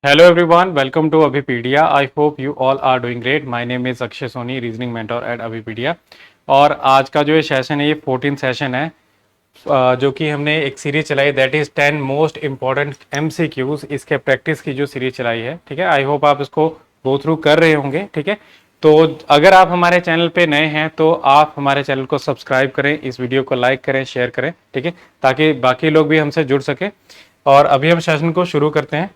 Hello everyone, welcome to Abhipedia. I hope you all are doing great. My name is Akshay Soni, reasoning mentor at Abhipedia. और आज का जो ये session है ये 14 session है जो कि हमने एक सीरीज चलाई that is 10 most important MCQs इसके प्रैक्टिस की जो सीरीज चलाई है, ठीक है। आई होप आप इसको गो थ्रू कर रहे होंगे, ठीक है। तो अगर आप हमारे चैनल पे नए हैं तो आप हमारे चैनल को सब्सक्राइब करें, इस वीडियो को लाइक करें, शेयर करें, ठीक है, ताकि बाकी लोग भी हमसे जुड़ सकें। और अभी हम सेशन को शुरू करते हैं।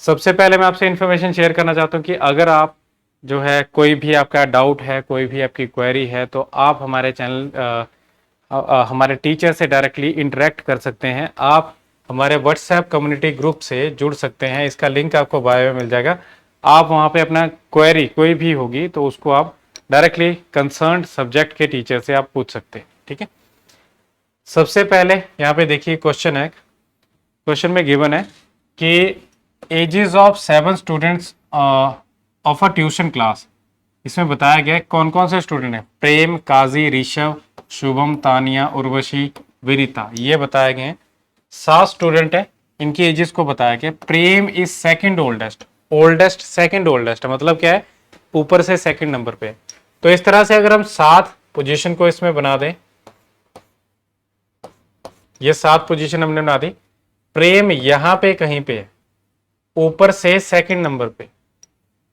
सबसे पहले मैं आपसे इन्फॉर्मेशन शेयर करना चाहता हूँ कि अगर आप जो है कोई भी आपका डाउट है, कोई भी आपकी क्वेरी है, तो आप हमारे चैनल हमारे टीचर से डायरेक्टली इंटरेक्ट कर सकते हैं। आप हमारे व्हाट्सएप कम्युनिटी ग्रुप से जुड़ सकते हैं, इसका लिंक आपको बायो में मिल जाएगा। आप वहाँ पे अपना क्वेरी कोई भी होगी तो उसको आप डायरेक्टली कंसर्न सब्जेक्ट के टीचर से आप पूछ सकते हैं, ठीक है। सबसे पहले यहाँ पे देखिए क्वेश्चन है, क्वेश्चन में गिवन है कि ages of 7 students of a tuition class. इसमें बताया गया है कौन कौन से स्टूडेंट हैं। प्रेम, काजी, ऋषभ, शुभम, तानिया, उर्वशी, विनीता, ये बताए गए हैं। 7 स्टूडेंट है, इनकी एजेस को बताया गया। Prem is second oldest, oldest second oldest मतलब क्या है, ऊपर से सेकंड नंबर पे। तो इस तरह से अगर हम 7 पोजीशन को इसमें बना दें, ये 7 पोजीशन हमने बना दी। प्रेम यहां पे कहीं पे है, ऊपर से सेकंड नंबर पे।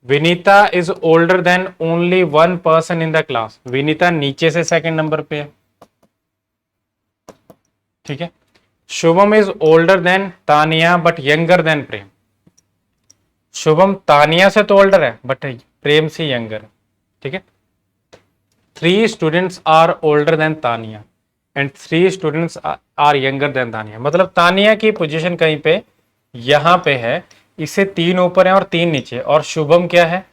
Vinita is older than only 1 person in the class, Vinita नीचे से सेकंड नंबर पे है, ठीक है। Shubham is older than Tania but younger than Prem, Shubham Tania से तो ओल्डर है बट प्रेम से यंगर है, ठीक है। 3 students are older than Tania and 3 students are younger than Tania, मतलब तानिया की पोजीशन कहीं पे यहां पे है, इससे 3 ऊपर है और 3 नीचे। और शुभम क्या है,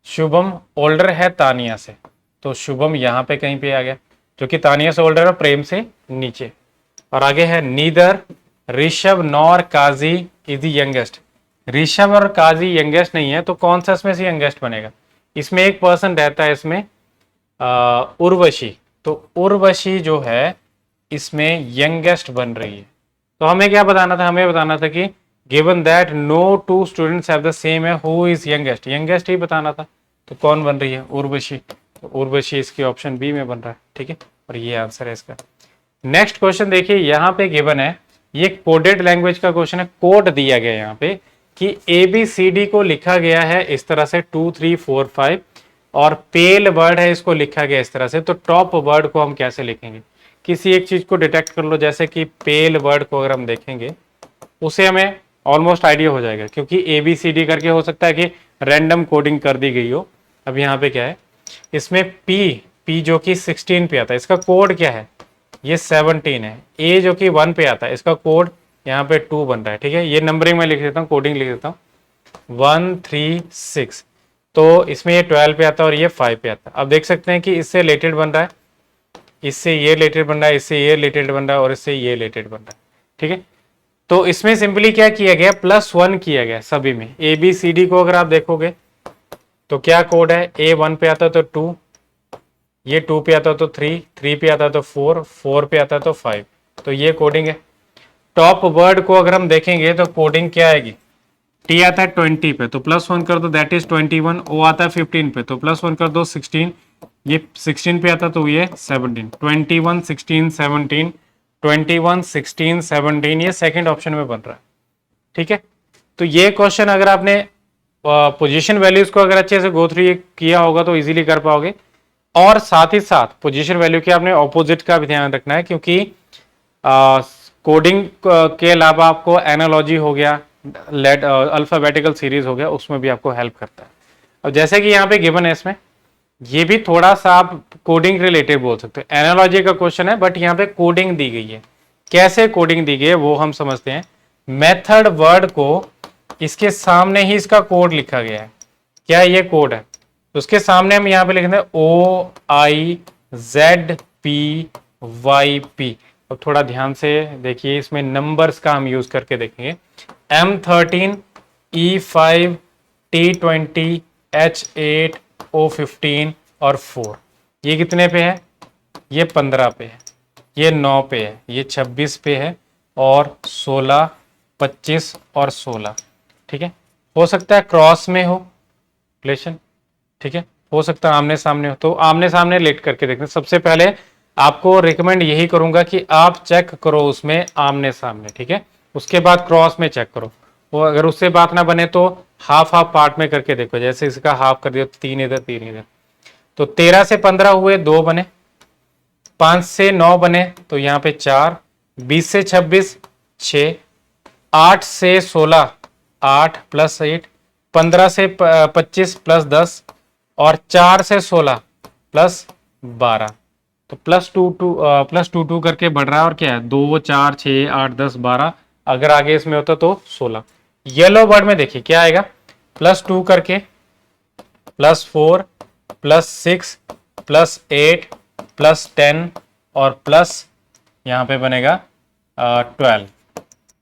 शुभम ओल्डर है तानिया से, तो शुभम यहां पे कहीं पे आ गया, जो कि तानिया से ओल्डर है, प्रेम से नीचे। और आगे है neither Rishabh nor Kazi is the youngest, Rishabh और काजी यंगेस्ट नहीं है, तो कौन सा इसमें से यंगेस्ट बनेगा। इसमें एक पर्सन रहता है, इसमें उर्वशी, तो उर्वशी जो है इसमें यंगेस्ट बन रही है। तो हमें क्या बताना था, हमें बताना था कि given that no 2 students have the same है, हु इज यंगेस्ट, यंगेस्ट ही बताना था। तो कौन बन रही है, उर्वशी, तो उर्वशी इसकी ऑप्शन बी में बन रहा है, ठीक है। और ये आंसर है इसका। नेक्स्ट क्वेश्चन देखिए, यहाँ पे गिवन है, ये कोडेड लैंग्वेज का क्वेश्चन है, कोड दिया गया है यहाँ पे कि ABCD को लिखा गया है इस तरह से 2 3 4 5, और पेल वर्ड है इसको लिखा गया इस तरह से। तो टॉप वर्ड को हम कैसे लिखेंगे, किसी एक चीज को डिटेक्ट कर लो, जैसे कि पेल वर्ड को अगर हम देखेंगे उसे हमें ऑलमोस्ट आइडिया हो जाएगा, क्योंकि ABCD करके हो सकता है कि रैंडम कोडिंग कर दी गई हो। अब यहाँ पे क्या है, इसमें P जो कि 16 पे आता है, इसका कोड क्या है, ये 17 है। A जो कि 1 पे आता है, इसका कोड यहाँ पे 2 बन रहा है, ठीक है। ये नंबरिंग में लिख देता हूँ, कोडिंग लिख देता हूँ 1 3 6, तो इसमें ये 12 पे आता है और ये 5 पे आता है। अब देख सकते हैं कि इससे रिलेटेड बन रहा है, इससे ये रिलेटेड बन रहा है, इससे ये रिलेटेड बन रहा है और इससे ये रिलेटेड बन रहा है, ठीक है। तो इसमें सिंपली क्या किया गया, +1 किया गया सभी में। ABCD को अगर आप देखोगे तो क्या कोड है, A 1 पे आता है तो 2, ये 2 पे आता है तो 3, 3 पे आता है तो 4, 4 पे आता है तो 5, तो ये कोडिंग है। टॉप वर्ड को अगर हम देखेंगे तो कोडिंग क्या आएगी, T आता है 20 पे तो +1 कर दो, दैट इज 21। O आता है 15 पे तो +1 कर दो 16, ये 16 पे आता तो ये 17, 21 16 17, 21 16 17, ये सेकंड ऑप्शन में बन रहा है, ठीक है। तो ये क्वेश्चन अगर आपने पोजीशन वैल्यूज को अगर अच्छे से गो थ्रू किया होगा तो इजीली कर पाओगे। और साथ ही साथ पोजीशन वैल्यू के आपने ऑपोजिट का भी ध्यान रखना है, क्योंकि कोडिंग के अलावा आपको एनालॉजी हो गया, लेट अल्फाबेटिकल सीरीज हो गया, उसमें भी आपको हेल्प करता है। अब जैसे कि यहाँ पे गिवन है, इसमें ये भी थोड़ा सा आप कोडिंग रिलेटेड बोल सकते हो, एनालॉजी का क्वेश्चन है बट यहाँ पे कोडिंग दी गई है। कैसे कोडिंग दी गई है वो हम समझते हैं। मेथड वर्ड को इसके सामने ही इसका कोड लिखा गया है, क्या ये कोड है, तो उसके सामने हम यहाँ पे लिख दें OIZPYP। अब थोड़ा ध्यान से देखिए, इसमें नंबर्स का हम यूज करके देखेंगे। M13 E5 T20 H8 O15 और 4, ये कितने पे है, ये 15 पे है, ये 9 पे है, ये 26 पे है और 16 25 और 16, ठीक है, हो सकता है क्रॉस में हो रिलेशन, ठीक है, हो सकता है आमने सामने हो, तो आमने सामने रिलेट करके देखते हैं। सबसे पहले आपको रिकमेंड यही करूंगा कि आप चेक करो उसमें आमने सामने, ठीक है, उसके बाद क्रॉस में चेक करो। वो अगर उससे बात ना बने तो हाफ हाफ पार्ट में करके देखो, जैसे इसका हाफ कर दिया, 3 इधर 3 इधर, तो 13 से 15 हुए 2 बने, 5 से 9 बने तो यहाँ पे 4, 20 से 26 6, 8 से 16 8 प्लस 8, 15 से 25 प्लस 10 और 4 से 16 प्लस 12, तो प्लस टू टू करके बढ़ रहा है। और क्या है, 2 4 6 8 10 12, अगर आगे इसमें होता तो 16। येलो वर्ड में देखिए क्या आएगा, +2 करके +4 +6 +8 +10 और प्लस यहाँ पे बनेगा 12,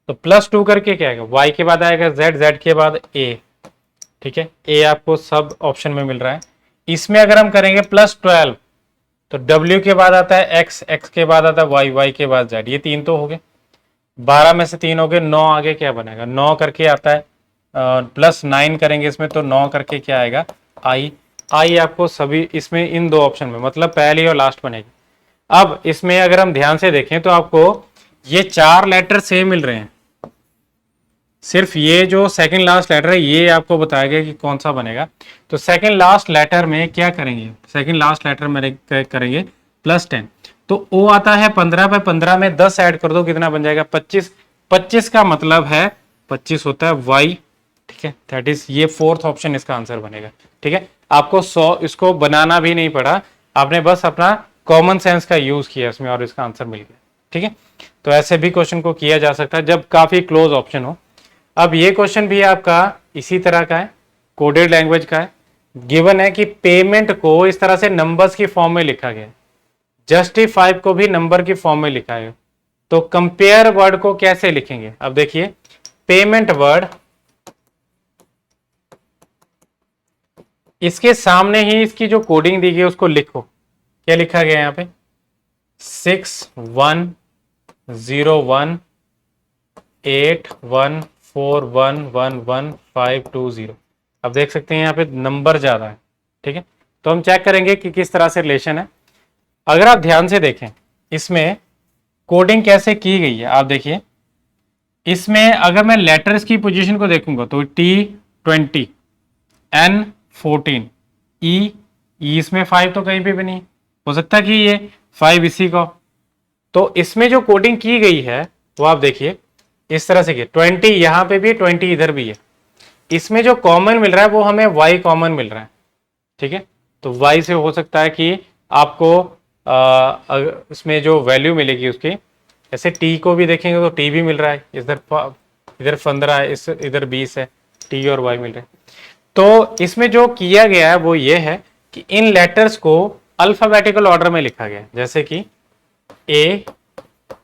तो +2 करके क्या आएगा, y के बाद आएगा z, z के बाद a, ठीक है, a आपको सब ऑप्शन में मिल रहा है। इसमें अगर हम करेंगे +12 तो w के बाद आता है x, x के बाद आता है y, y के बाद z, ये 3 तो हो गए, 12 में से 3 हो गए, 9 आगे क्या बनेगा, 9 करके आता है, +9 करेंगे इसमें तो 9 करके क्या आएगा i, i आपको सभी इसमें इन 2 ऑप्शन में, मतलब पहली और लास्ट बनेगी। अब इसमें अगर हम ध्यान से देखें तो आपको ये 4 लेटर सेम मिल रहे हैं, सिर्फ ये जो सेकंड लास्ट लेटर है ये आपको बताएगा कि कौन सा बनेगा। तो सेकंड लास्ट लेटर में क्या करेंगे, सेकंड लास्ट लेटर में करेंगे +10, तो ओ आता है 15 पे, 15 में 10 ऐड कर दो, कितना बन जाएगा 25, 25 का मतलब है 25 होता है y, ठीक है, दैट इज ये 4th ऑप्शन इसका आंसर बनेगा। ठीक है, आपको 100 इसको बनाना भी नहीं पड़ा, आपने बस अपना कॉमन सेंस का यूज किया इसमें और इसका आंसर मिल गया। ठीक है, तो ऐसे भी क्वेश्चन को किया जा सकता है जब काफी क्लोज ऑप्शन हो। अब ये क्वेश्चन भी आपका इसी तरह का है, कोडेड लैंग्वेज का है, गिवन है कि पेमेंट को इस तरह से नंबर्स की फॉर्म में लिखा गया है, जस्टिफाई को भी नंबर की फॉर्म में लिखा है, तो कंपेयर वर्ड को कैसे लिखेंगे। अब देखिए पेमेंट वर्ड, इसके सामने ही इसकी जो कोडिंग दी गई है उसको लिखो, क्या लिखा गया है यहाँ पे 61018141111520। अब देख सकते हैं यहाँ पे नंबर ज्यादा है। ठीक है, तो हम चेक करेंगे कि किस तरह से रिलेशन है। अगर आप ध्यान से देखें इसमें कोडिंग कैसे की गई है, आप देखिए इसमें अगर मैं लेटर्स की पोजीशन को देखूंगा तो T20 N14 E इसमें 5 तो कहीं पे भी नहीं, हो सकता है कि ये 5 इसी का, तो इसमें जो कोडिंग की गई है वो आप देखिए इस तरह से की, 20 यहां पे भी है 20 इधर भी है, इसमें जो कॉमन मिल रहा है वो हमें y कॉमन मिल रहा है। ठीक है, तो y से हो सकता है कि आपको इसमें जो वैल्यू मिलेगी उसकी, ऐसे t को भी देखेंगे तो t भी मिल रहा है, इधर 15 है, इस इधर 20 है, t और y मिल रहे हैं। तो इसमें जो किया गया है वो ये है कि इन लेटर्स को अल्फाबेटिकल ऑर्डर में लिखा गया है, जैसे कि A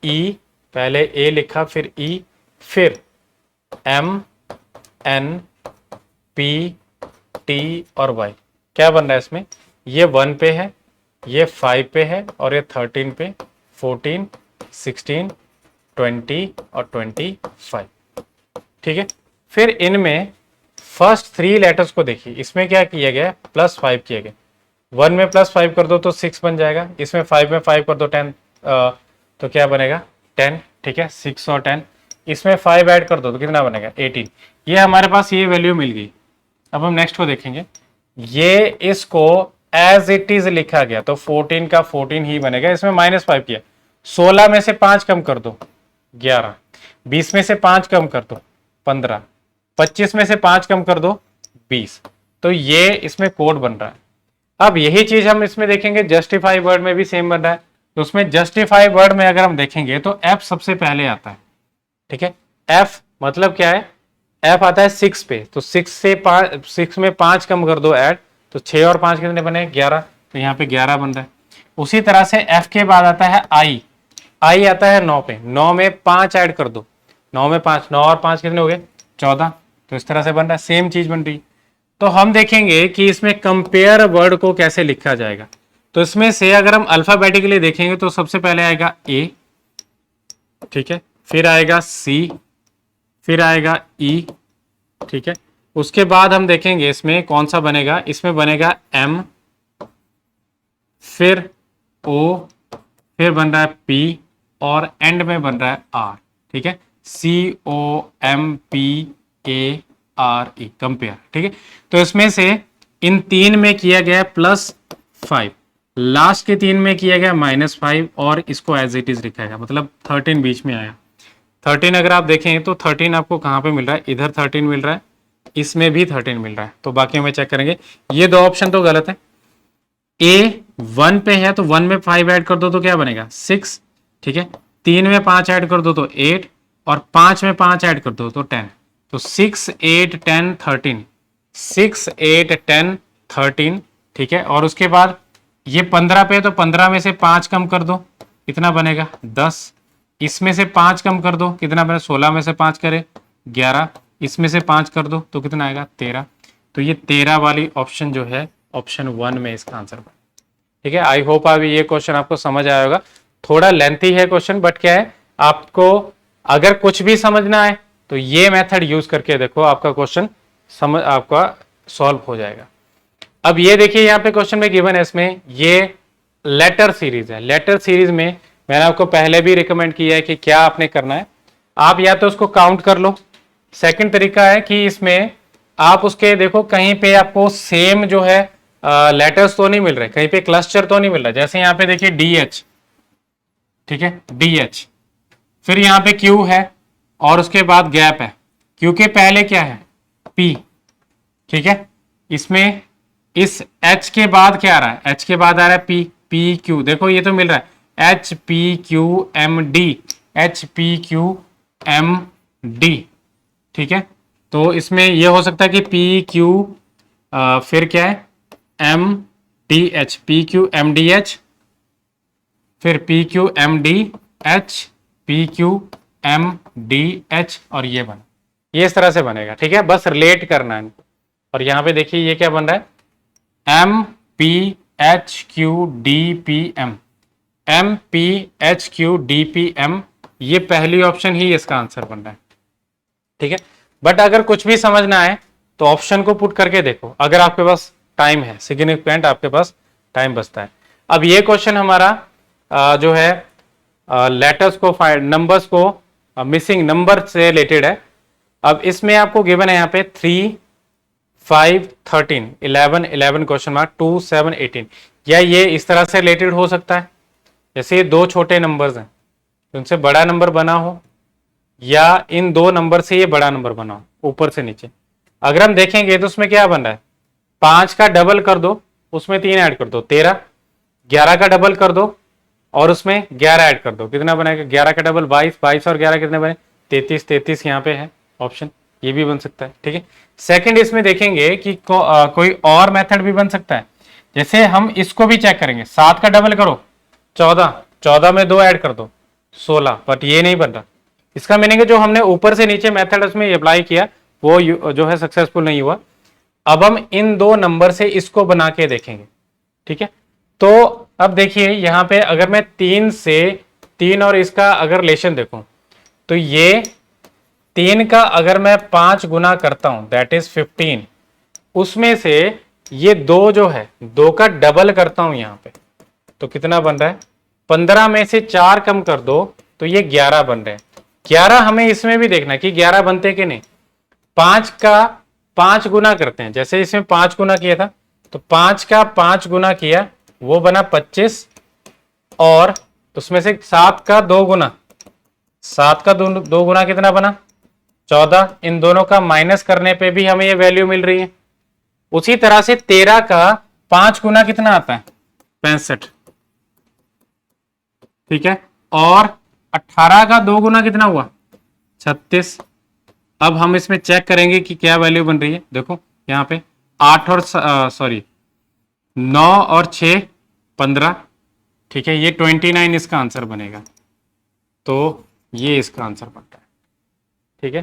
E, पहले A लिखा फिर E फिर M N P T और Y, क्या बन रहा है इसमें, ये 1 पे है, ये 5 पे है और ये 13 पे, 14 16 20 और 25। ठीक है, फिर इनमें फर्स्ट 3 लेटर्स को देखिए, इसमें क्या किया गया +5 किया गया, 1 में +5 कर दो तो 6 बन जाएगा, इसमें 5 में 5 कर दो 10, तो क्या बनेगा 10। ठीक है, 6 और 10, इसमें 5 ऐड कर दो तो कितना बनेगा 18। ये हमारे पास ये वैल्यू मिल गई। अब हम नेक्स्ट को देखेंगे, ये इसको एज इट इज लिखा गया तो 14 का 14 ही बनेगा, इसमें -5 किया, 16 में से 5 कम कर दो 11, 20 में से 5 कम कर दो 15, 25 में से 5 कम कर दो 20, तो ये इसमें कोड बन रहा है। अब यही चीज हम इसमें देखेंगे जस्टिफाई वर्ड में भी सेम बन रहा है, तो उसमें जस्टिफाई वर्ड में अगर हम देखेंगे तो F सबसे पहले आता है। ठीक है, F मतलब क्या है, F आता है 6 पे, तो 6 में 5 कम कर दो ऐड, तो 6 और 5 कितने बने 11, तो यहाँ पे 11 बन रहा है। उसी तरह से F के बाद आता है I आता है 9 पे, 9 में 5 ऐड कर दो, 9 में 5, 9 और 5 कितने हो गए 14, तो इस तरह से बन रहा है, सेम चीज बन रही। तो हम देखेंगे कि इसमें कंपेयर वर्ड को कैसे लिखा जाएगा। तो इसमें से अगर हम अल्फाबेटिकली देखेंगे तो सबसे पहले आएगा A, ठीक है, फिर आएगा C, फिर आएगा E ठीक है। उसके बाद हम देखेंगे इसमें कौन सा बनेगा, इसमें बनेगा M, फिर O, फिर बन रहा है P और एंड में बन रहा है R। ठीक है, COMPARE, कंपेयर। ठीक है, तो इसमें से इन तीन में किया गया +5, लास्ट के तीन में किया गया -5 और इसको एज इट इज लिखा गया, मतलब 13 बीच में आया। 13 अगर आप देखें तो 13 आपको कहाँ पे मिल रहा है, इधर 13 मिल रहा है, इसमें भी 13 मिल रहा है, तो बाकी में चेक करेंगे। ये दो ऑप्शन तो गलत है। A 1 पे है तो 1 में 5 ऐड कर दो तो क्या बनेगा 6। ठीक है, 3 में 5 ऐड कर दो तो 8 और 5 में 5 ऐड कर दो तो 10। तो 6 8 10 13, 6 8 10 13। ठीक है, और उसके बाद ये 15 पे है तो 15 में से 5 कम कर दो, कितना बनेगा 10। इसमें से 5 कम कर दो, कितना बनेगा 16 में से 5 करे 11, इसमें से 5 कर दो तो कितना आएगा 13। तो ये 13 वाली ऑप्शन जो है ऑप्शन 1 में इसका आंसर बना। ठीक है, आई होप अभी ये क्वेश्चन आपको समझ आया होगा। थोड़ा लेंथी है क्वेश्चन, बट क्या है, आपको अगर कुछ भी समझना है तो ये मेथड यूज करके देखो, आपका क्वेश्चन समझ आपका सॉल्व हो जाएगा। अब ये देखिए यहाँ पे क्वेश्चन में गिवन है, इसमें ये लेटर सीरीज है। लेटर सीरीज में मैंने आपको पहले भी रिकमेंड किया है कि क्या आपने करना है, आप या तो उसको काउंट कर लो। सेकंड तरीका है कि इसमें आप उसके देखो कहीं पे आपको सेम जो है लेटर्स तो नहीं मिल रहे, कहीं पे क्लस्टर तो नहीं मिल रहा। जैसे यहाँ पे देखिए DH, ठीक है DH, फिर यहाँ पे Q है और उसके बाद गैप है, Q के पहले क्या है P। ठीक है, इसमें इस H के बाद क्या आ रहा है, H के बाद आ रहा है P, PQ, देखो ये तो मिल रहा है HPQMD, HPQMD। ठीक है, तो इसमें ये हो सकता है कि PQ फिर क्या है MDH, PQMDH, फिर PQMDH, PQMDH और ये बना, ये इस तरह से बनेगा। ठीक है, बस रिलेट करना है। और यहां पे देखिए ये क्या बन रहा है MPHQDPM, MPHQDPM, ये पहली ऑप्शन ही इसका आंसर बन रहा है। ठीक है, बट अगर कुछ भी समझना है तो ऑप्शन को पुट करके देखो, अगर आपके पास टाइम है, सिग्निफिकेंट आपके पास टाइम बचता है। अब ये क्वेश्चन हमारा जो है लेटर्स को नंबर्स को मिसिंग नंबर से रिलेटेड है। अब इसमें आपको गिवन है यहाँ पे 3 5 13 11 11 क्वेश्चन मार्क 2 7 18, या ये इस तरह से रिलेटेड हो सकता है, जैसे ये दो छोटे नंबर्स हैं उनसे बड़ा नंबर बना हो, या इन दो नंबर से ये बड़ा नंबर बना हो ऊपर से नीचे। अगर हम देखेंगे तो उसमें क्या बन रहा है, 5 का डबल कर दो उसमें 3 ऐड कर दो 13, 11 का डबल कर दो और उसमें 11 ऐड कर दो, कितना बनेगा 11 का डबल 22, 22 और 11 कितने बने 33, 33 यहाँ पे है ऑप्शन, ये भी बन सकता है। ठीक है, सेकंड इसमें देखेंगे कि कोई और मेथड भी बन सकता है। जैसे हम इसको भी चेक करेंगे, 7 का डबल करो 14, 14 में 2 ऐड कर दो 16, बट ये नहीं बन रहा। इसका मीनिंग है जो हमने ऊपर से नीचे मेथड उसमें अप्लाई किया वो जो है सक्सेसफुल नहीं हुआ। अब हम इन दो नंबर से इसको बना के देखेंगे। ठीक है, तो अब देखिए यहाँ पे अगर मैं 3 से 3 और इसका अगर रिलेशन देखूं तो ये 3 का अगर मैं 5 गुना करता हूं दैट इज 15, उसमें से ये 2 जो है 2 का डबल करता हूं यहाँ पे तो कितना बन रहा है 15 में से 4 कम कर दो तो ये 11 बन रहे हैं। 11 हमें इसमें भी देखना कि 11 बनते कि नहीं। 5 का 5 गुना करते हैं, जैसे इसमें 5 गुना किया था तो 5 का 5 गुना किया वो बना 25, और उसमें से 7 का 2 गुना, 7 का 2 गुना कितना बना 14, इन दोनों का माइनस करने पे भी हमें ये वैल्यू मिल रही है। उसी तरह से 13 का 5 गुना कितना आता है 65, ठीक है, और 18 का 2 गुना कितना हुआ 36। अब हम इसमें चेक करेंगे कि क्या वैल्यू बन रही है। देखो यहाँ पे 8 और 9 और 6 15, ठीक है, ये 29 इसका आंसर बनेगा, तो ये इसका आंसर बनता है। ठीक है,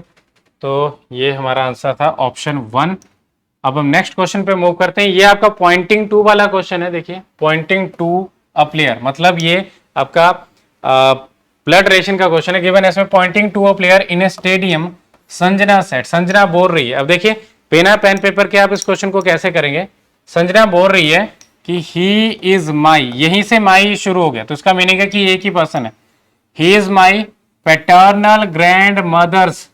तो ये हमारा आंसर था ऑप्शन 1। अब हम नेक्स्ट क्वेश्चन पे मूव करते हैं। ये आपका पॉइंटिंग टू वाला क्वेश्चन है। देखिए पॉइंटिंग टू अ प्लेयर, मतलब ये आपका ब्लड रेशन का क्वेश्चन है। गिवन है इसमें pointing to a player in a stadium Sanjana said, Sanjana बोल रही है, अब देखिए बिना पेन पेपर के आप इस क्वेश्चन को कैसे करेंगे। संजना बोल रही है कि ही इज माई, यहीं से माई शुरू हो गया, तो इसका मीनिंग है कि एक ही पर्सन है। He is my paternal grandmother's,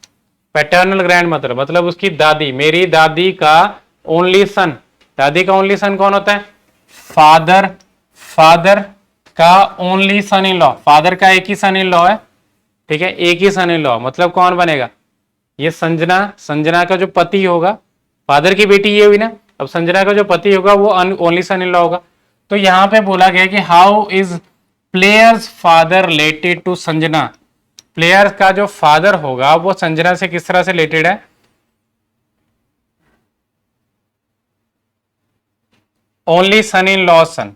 paternal grandmother मतलब उसकी दादी, मेरी दादी का ओनली सन। दादी का ओनली सन कौन होता है? फादर, फादर का only son in law, father का एक ही सन इन लॉ है, ठीक है, एक ही सन इन लॉ, मतलब कौन बनेगा? ये संजना, संजना का जो पति होगा, फादर की बेटी ये हुई ना, अब संजना का जो पति होगा वो ओनली सन इन लॉ होगा। तो यहां पे बोला गया कि how is player's father related to Sanjana, player का जो फादर होगा वो संजना से किस तरह से रिलेटेड है? Only son in law son,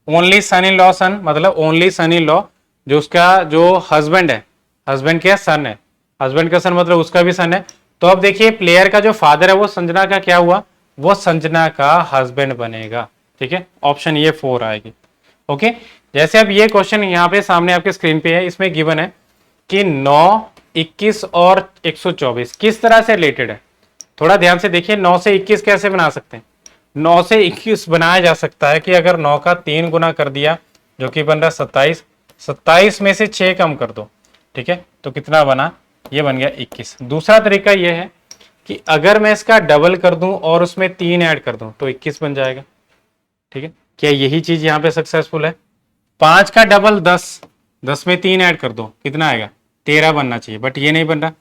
only son in law son मतलब ओनली सन इन लॉ, जो उसका जो हस्बैंड है, हस्बैंड क्या सन है, हस्बैंड का सन मतलब उसका भी सन है। तो अब देखिए प्लेयर का जो फादर है वो संजना का क्या हुआ? वो संजना का हस्बैंड बनेगा, ठीक है, ऑप्शन ये 4 आएगी। ओके, जैसे अब ये क्वेश्चन यहाँ पे सामने आपके स्क्रीन पे है, इसमें गिवन है कि 9, 21 और 124 किस तरह से रिलेटेड है। थोड़ा ध्यान से देखिए, 9 से 21 कैसे बना सकते हैं? 9 से 21 बनाया जा सकता है कि अगर 9 का 3 गुना कर दिया जो कि बन रहा 27, 27 में से 6 कम कर दो, ठीक है, तो कितना बना? ये बन गया 21। दूसरा तरीका ये है कि अगर मैं इसका डबल कर दूं और उसमें 3 ऐड कर दूं तो 21 बन जाएगा, ठीक है। क्या यही चीज यहाँ पे सक्सेसफुल है? 5 का डबल 10, 10 में 3 ऐड कर दो, कितना आएगा? 13 बनना चाहिए, बट ये नहीं बन रहा।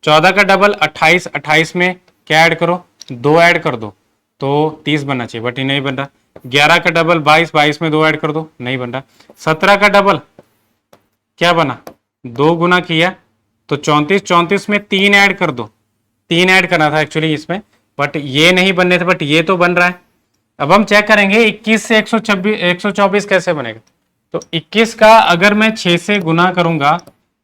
14 का डबल 28, 28 में क्या ऐड करो? 2 ऐड कर दो तो 30 बनना चाहिए, बट ये नहीं बन रहा। 11 का डबल 22, 22 में 2 ऐड कर दो, नहीं बन रहा। 17 का डबल क्या बना? 2 गुना किया तो 34, 34 में 3 ऐड कर दो, 3 ऐड करना था एक्चुअली इसमें, बट ये नहीं बनने थे, बट ये तो बन रहा है। अब हम चेक करेंगे 21 से 124 कैसे बनेगा। तो 21 का अगर मैं 6 से गुना करूंगा,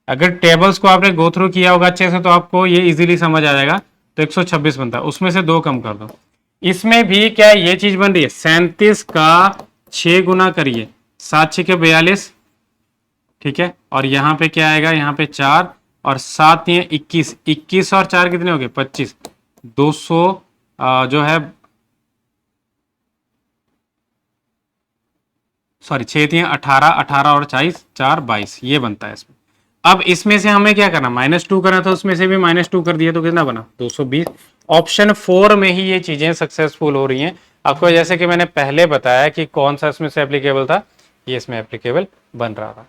अगर टेबल्स को आपने गो थ्रू किया होगा अच्छे से तो आपको ये इजीली समझ आ जाएगा। तो 126 बनता है, उसमें से 2 कम कर दो। इसमें भी क्या ये चीज बन रही है? 37 का 6 गुना करिए, 7 6 के 42, ठीक है, और यहाँ पे क्या आएगा? यहाँ पे 4 और 7 ये 21, 21 और 4 कितने हो गए? 25, 200 जो है, सॉरी 6 3 18, 18 और 40, 4 22, ये बनता है इसमें। अब इसमें से हमें क्या करना? -2 करना था, उसमें से भी -2 कर दिया तो कितना बना? 220। ऑप्शन 4 में ही ये चीजें सक्सेसफुल हो रही हैं। आपको जैसे कि मैंने पहले बताया कि कौन सा इसमें से एप्लीकेबल था, ये इसमें एप्लीकेबल बन रहा था।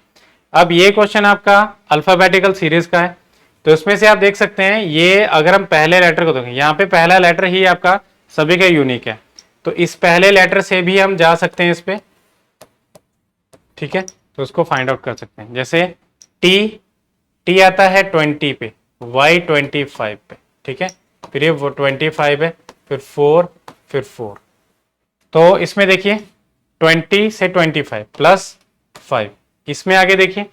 अब ये क्वेश्चन आपका अल्फाबेटिकल सीरीज का है, तो इसमें से आप देख सकते हैं, ये अगर हम पहले लेटर को देखें, यहाँ पे पहला लेटर ही आपका सभी का यूनिक है, तो इस पहले लेटर से भी हम जा सकते हैं इस पे, ठीक है, तो उसको फाइंड आउट कर सकते हैं। जैसे टी, टी आता है 20 पे, वाई 25 पे, ठीक है, फिर ये 25 है, फिर 4, फिर 4। तो इसमें देखिए 20 से 25 प्लस 5, इसमें आगे देखिए,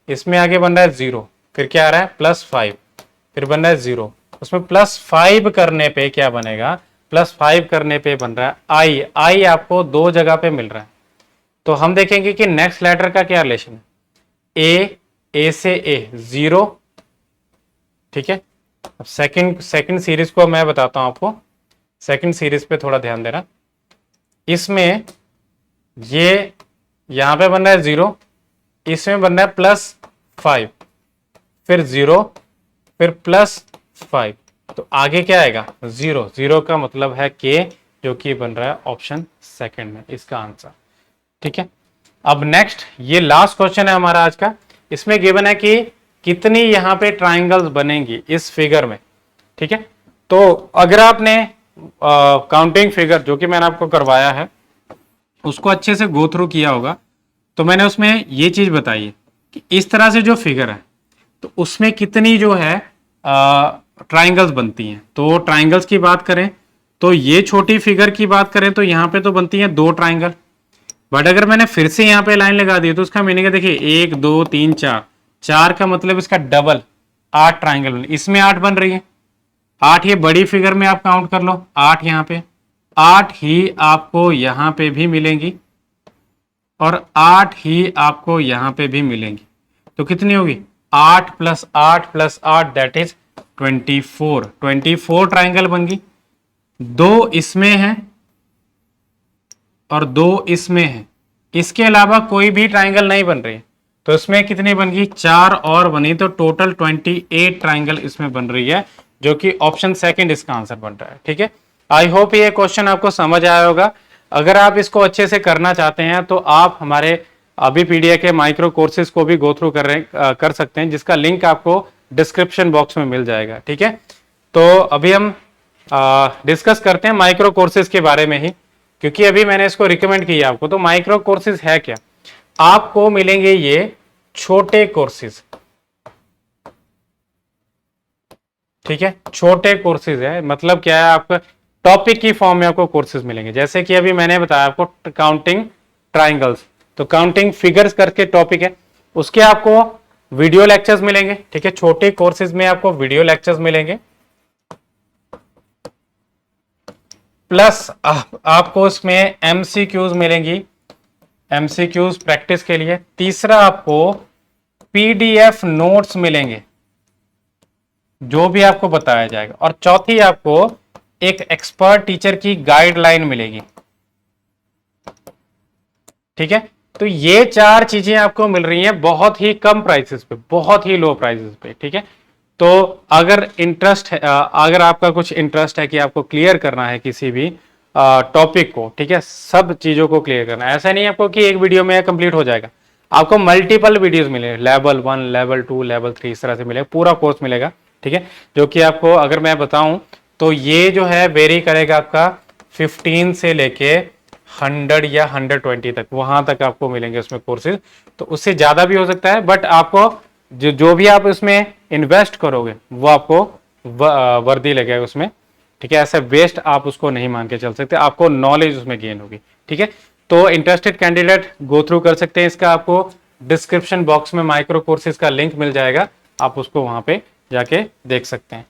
इसमें आगे बन रहा है 0, फिर क्या आ रहा है? +5, फिर बन रहा है 0, उसमें +5 करने पे क्या बनेगा? +5 करने पे बन रहा है आई, आई आपको 2 जगह पे मिल रहा है। तो हम देखेंगे कि नेक्स्ट लेटर का क्या रिलेशन है। ए से ए 0, ठीक है। अब सेकंड सीरीज को मैं बताता हूं आपको, सेकंड सीरीज पे थोड़ा ध्यान देना। इसमें ये यहां पे बन रहा है 0, इसमें बन रहा है +5, फिर 0, फिर +5, तो आगे क्या आएगा? 0, 0 का मतलब है के, जो कि बन रहा है ऑप्शन सेकंड में इसका आंसर, ठीक है। अब नेक्स्ट, ये लास्ट क्वेश्चन है हमारा आज का। इसमें गिवन है कि कितनी यहां पे ट्राइंगल्स बनेंगी इस फिगर में, ठीक है। तो अगर आपने काउंटिंग फिगर जो कि मैंने आपको करवाया है उसको अच्छे से गो थ्रू किया होगा, तो मैंने उसमें ये चीज बताई है कि इस तरह से जो फिगर है तो उसमें कितनी जो है ट्राइंगल्स बनती हैं। तो ट्राइंगल्स की बात करें तो ये छोटी फिगर की बात करें तो यहाँ पे तो बनती हैं 2 ट्राइंगल, बट अगर मैंने फिर से यहाँ पे लाइन लगा दी तो उसका मीनिंग है, देखिए 1 2 3 4, 4 का मतलब इसका डबल 8 ट्राइंगल, इसमें 8 बन रही है। 8 ये बड़ी फिगर में आप काउंट कर लो, 8 यहाँ पे, 8 ही आपको यहाँ पे भी मिलेंगी और 8 ही आपको यहाँ पे भी मिलेंगी। तो कितनी होगी? 8 + 8 + 8 दैट इज 24 ट्राइंगल बन गई, 2 इसमें है और 2 इसमें है, इसके अलावा कोई भी ट्राइंगल नहीं बन रही है। तो इसमें कितनी बन गई, 4 और बनी, तो टोटल 28 ट्राइंगल इसमें बन रही है, जो कि ऑप्शन सेकंड इसका आंसर बन रहा है। ठीक है, आई होप ये क्वेश्चन आपको समझ आया होगा। अगर आप इसको अच्छे से करना चाहते हैं तो आप हमारे अभी पीडीए के माइक्रो कोर्सेज को भी गो थ्रू कर सकते हैं, जिसका लिंक आपको डिस्क्रिप्शन बॉक्स में मिल जाएगा। ठीक है, तो अभी हम डिस्कस करते हैं माइक्रो कोर्सेज के बारे में ही, क्योंकि अभी मैंने इसको रिकमेंड किया आपको। तो माइक्रो कोर्सेज है क्या, आपको मिलेंगे ये छोटे कोर्सेज। ठीक है, छोटे कोर्सेज है, मतलब क्या है, आपका टॉपिक की फॉर्म में आपको कोर्सेज मिलेंगे। जैसे कि अभी मैंने बताया आपको काउंटिंग ट्राइंगल्स, तो काउंटिंग फिगर्स करके टॉपिक है, उसके आपको वीडियो लेक्चर्स मिलेंगे। ठीक है, छोटे कोर्सेज में आपको वीडियो लेक्चर्स मिलेंगे, प्लस आपको इसमें एमसीक्यूज मिलेंगी, एमसीक्यूज प्रैक्टिस के लिए। तीसरा, आपको पीडीएफ नोट्स मिलेंगे, जो भी आपको बताया जाएगा। और चौथी, आपको एक एक्सपर्ट टीचर की गाइडलाइन मिलेगी। ठीक है, तो ये 4 चीजें आपको मिल रही हैं बहुत ही कम प्राइसेस पे, बहुत ही लो प्राइसेस पे। ठीक है, तो अगर इंटरेस्ट है, अगर आपका कुछ इंटरेस्ट है कि आपको क्लियर करना है किसी भी टॉपिक को, ठीक है, सब चीजों को क्लियर करना है, ऐसा नहीं आपको कि एक वीडियो में कंप्लीट हो जाएगा, आपको मल्टीपल वीडियोस मिलेंगे, लेवल 1, लेवल 2, लेवल 3, इस तरह से मिलेगा, पूरा कोर्स मिलेगा। ठीक है, जो कि आपको अगर मैं बताऊं तो ये जो है वेरी करेगा आपका 15 से लेके 100 या 120 तक, वहां तक आपको मिलेंगे उसमें कोर्सेज। तो उससे ज्यादा भी हो सकता है, बट आपको जो भी आप उसमें इन्वेस्ट करोगे वो आपको वर्दी लगेगा उसमें। ठीक है, ऐसा वेस्ट आप उसको नहीं मान के चल सकते, आपको नॉलेज उसमें गेन होगी। ठीक है, तो इंटरेस्टेड कैंडिडेट गो थ्रू कर सकते हैं, इसका आपको डिस्क्रिप्शन बॉक्स में माइक्रो कोर्सेज का लिंक मिल जाएगा, आप उसको वहां पे जाके देख सकते हैं।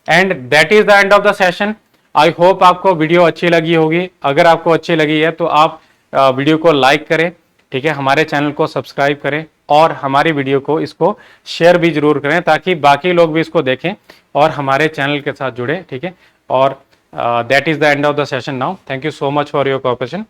And that is the end of the session. I hope आपको वीडियो अच्छी लगी होगी। अगर आपको अच्छी लगी है तो आप वीडियो को लाइक करें, ठीक है, हमारे चैनल को सब्सक्राइब करें और हमारी वीडियो को इसको शेयर भी जरूर करें, ताकि बाकी लोग भी इसको देखें और हमारे चैनल के साथ जुड़े। ठीक है, और that is the end of the session now. Thank you so much for your cooperation.